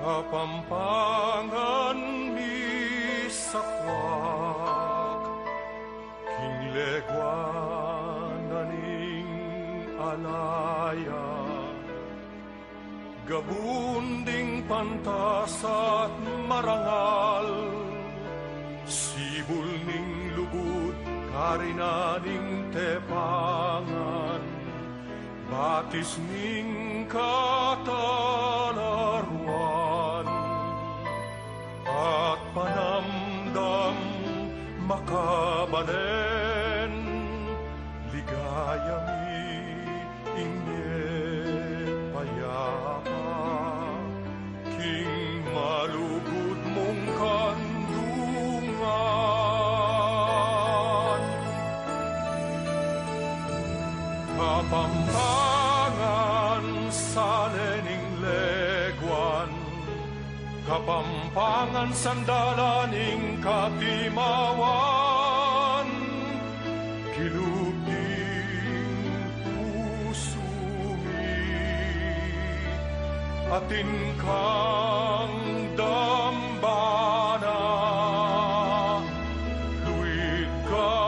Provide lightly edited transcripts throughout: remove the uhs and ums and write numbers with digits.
Kapampangan mi sakwak, kinglegwan naning alaya, gabunding pantas at marangal, sibul ning lugod karinaning tepangan, batis ning katalaruan, at panamdam makabanen, ligaya mi inye payapa, king malugod mong kandungan. Kapampangan sa lening legwan, kapampangan sandalaning katimawan, kilubing pusumi, atin kang dambana, luit ka,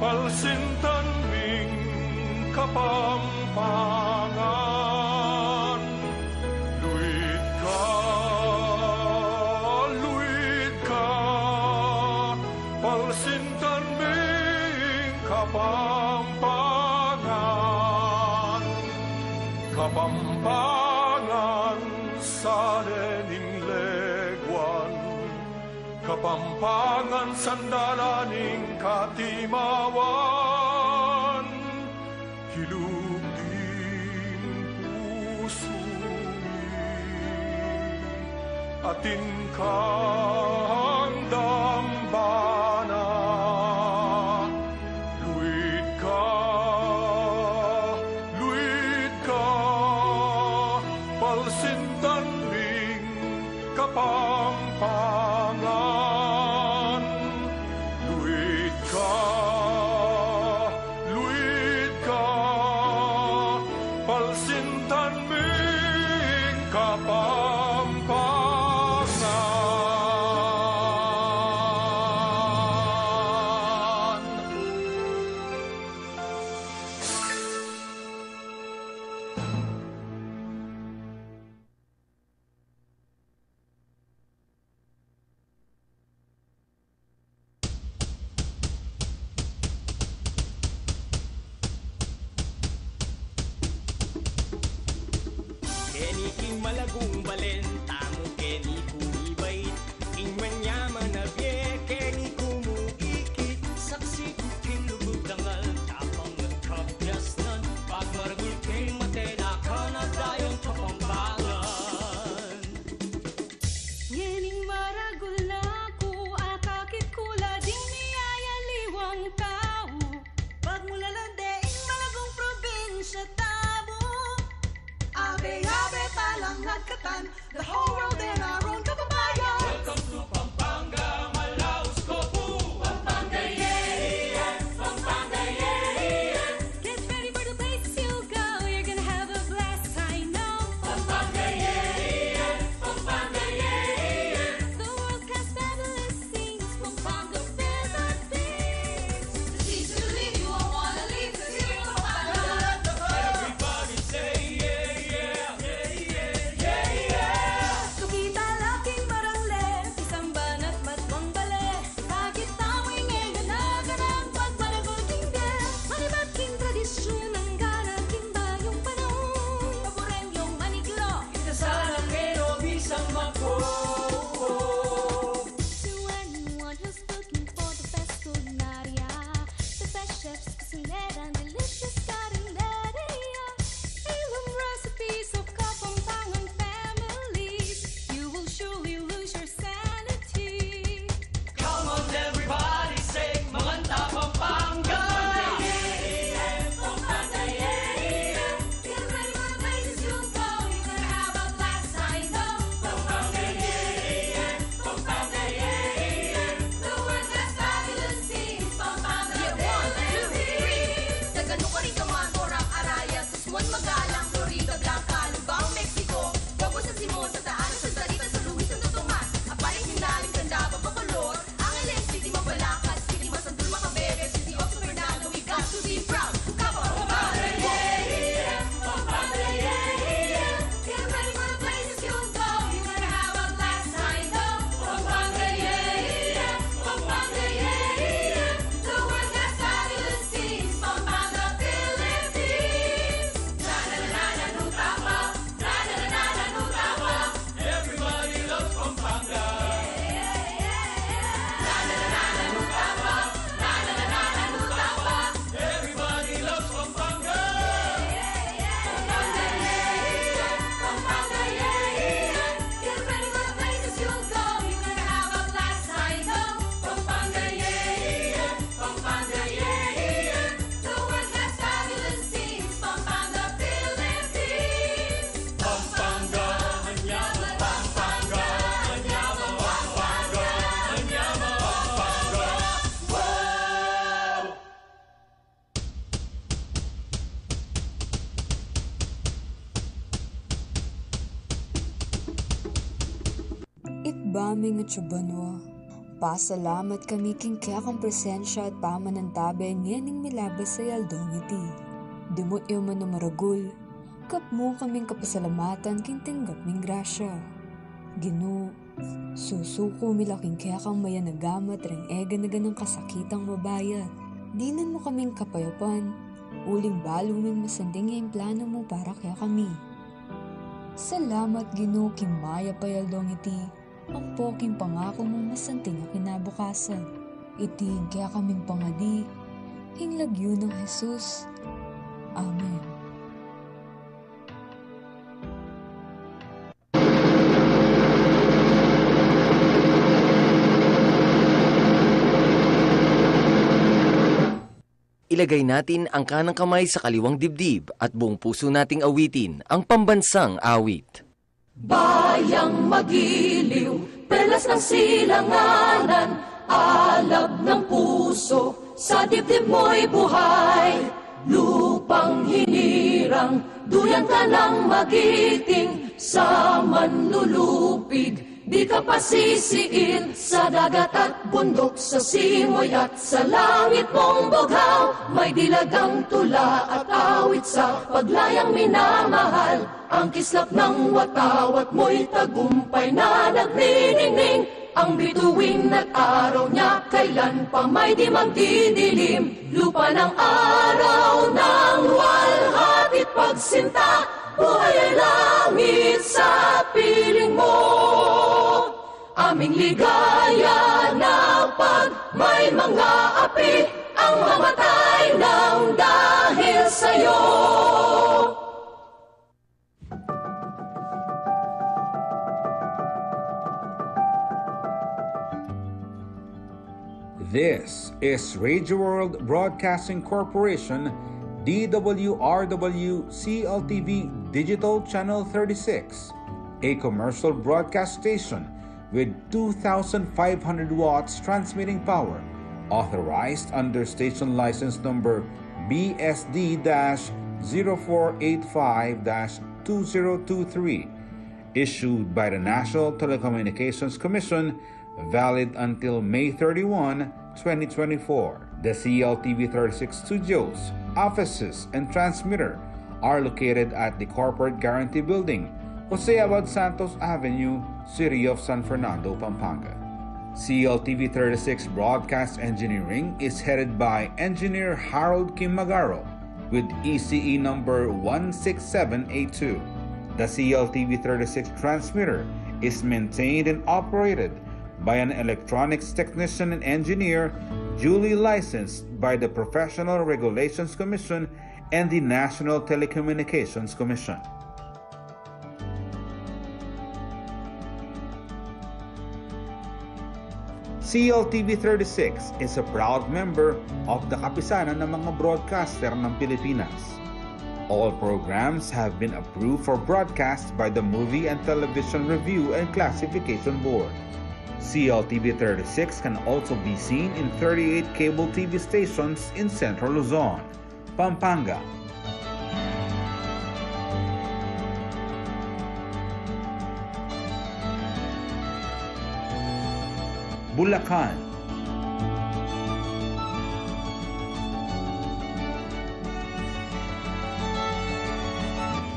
palsintan ming kapampangan. Luit ka, palsintan ming kapampangan. Kapampangan sa lening legwan, kapampangan sandalaning katimawan, hilugding pusumi, atin kang dambana. Luit ka, palsintan ming kapampangan. Luit ka, palsintan ming kapampangan. Keni king malagong balen, tamo keni kumibay, king manyaman na bie, keni kumuikit, saksi king lugod dangal, tapang nagkabyas nan, pagmaragul king matena ka na dayon kapampangan. Yening maragul na ko, akakit kula ding niyaya liwang tao, pagmulalandeing malagong probinsya tabo. Abe-abe palang nagkatan, the whole world in our own kababayan. Welcome to Pampanga, Malaus, Copu. Pampanga, yeah, Pampanga, yeah. Get ready for the places you go, you're gonna have a blast, I know. Pampanga, yeah, Pampanga, yeah. The world has fabulous things, Pampanga Philippines. The seas to leave, you won't wanna leave, 'cause you're in Pampanga. Everybody say yeah, yeah, yeah, yeah, yeah, yeah. Itbaming at subanwa. Pasalamat kami king kaya kang presensya at pamanantabay ngening milabas sa yaldong iti. Dimot iyo man na maragul, kapmo kaming kapasalamatan king tinggap ming grasya. Ginu, susuko milaking kaya kang maya nagamat ring ega-naga ng kasakitang mabayat. Dinan mo kaming kapayapan, uling balong min masanding yung plano mo para kaya kami. Salamat Ginu king maya payaldong iti, ang poking pangako mo masanting ang kinabukasan. Iting kaya kaming pangadi, hinglagyo ng Jesus. Amen. Ilagay natin ang kanang kamay sa kaliwang dibdib at buong puso nating awitin ang pambansang awit. Bayang magiliw, perlas ng silanganan, alab ng puso, sa dibdib mo'y buhay. Lupang hinirang, duyan ka ng magiting, sa manlulupig, di ka pasisiin. Sa dagat at bundok, sa simoy at sa langit mong bughaw, may dilagang tula at awit sa paglayang minamahal. Ang kislap ng watawat mo'y tagumpay na nagniningning. Ang bituin at araw niya kailan pa may di magdidilim. Lupa ng araw ng luwalhati't pagsinta, buhay ay langit sa piling mo. Aming ligaya na pag may mga api, ang mamatay ng dahil sa'yo. This is Radio World Broadcasting Corporation, DWRW CLTV Digital Channel 36, a commercial broadcast station with 2,500 watts transmitting power, authorized under station license number BSD-0485-2023, issued by the National Telecommunications Commission, valid until May 31, 2024. The CLTV 36 studios, offices, and transmitter are located at the Corporate Guarantee Building, Jose Abad Santos Avenue, City of San Fernando, Pampanga. CLTV 36 Broadcast Engineering is headed by Engineer Harold Kim Magaro with ECE number 16782. The CLTV 36 transmitter is maintained and operated by an electronics technician and engineer duly licensed by the Professional Regulations Commission and the National Telecommunications Commission. CLTV 36 is a proud member of the Kapisanan ng mga broadcaster ng Pilipinas. All programs have been approved for broadcast by the Movie and Television Review and Classification Board. CLTV 36 can also be seen in 38 cable TV stations in Central Luzon, Pampanga, Bulacan,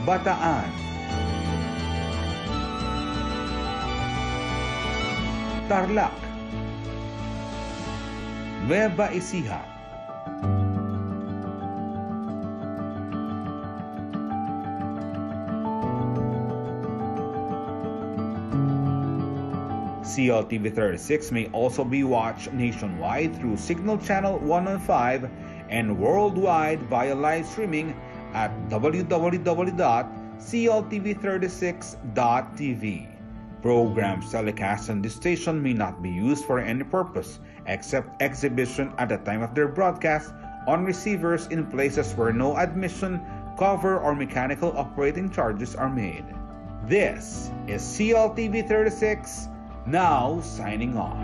Bataan, Tarlac, Nueva Ecija, CLTV 36 may also be watched nationwide through Signal Channel 115 and worldwide via live streaming at www.cltv36.tv. Programs telecast on this station may not be used for any purpose except exhibition at the time of their broadcast on receivers in places where no admission, cover, or mechanical operating charges are made. This is CLTV 36, now signing off.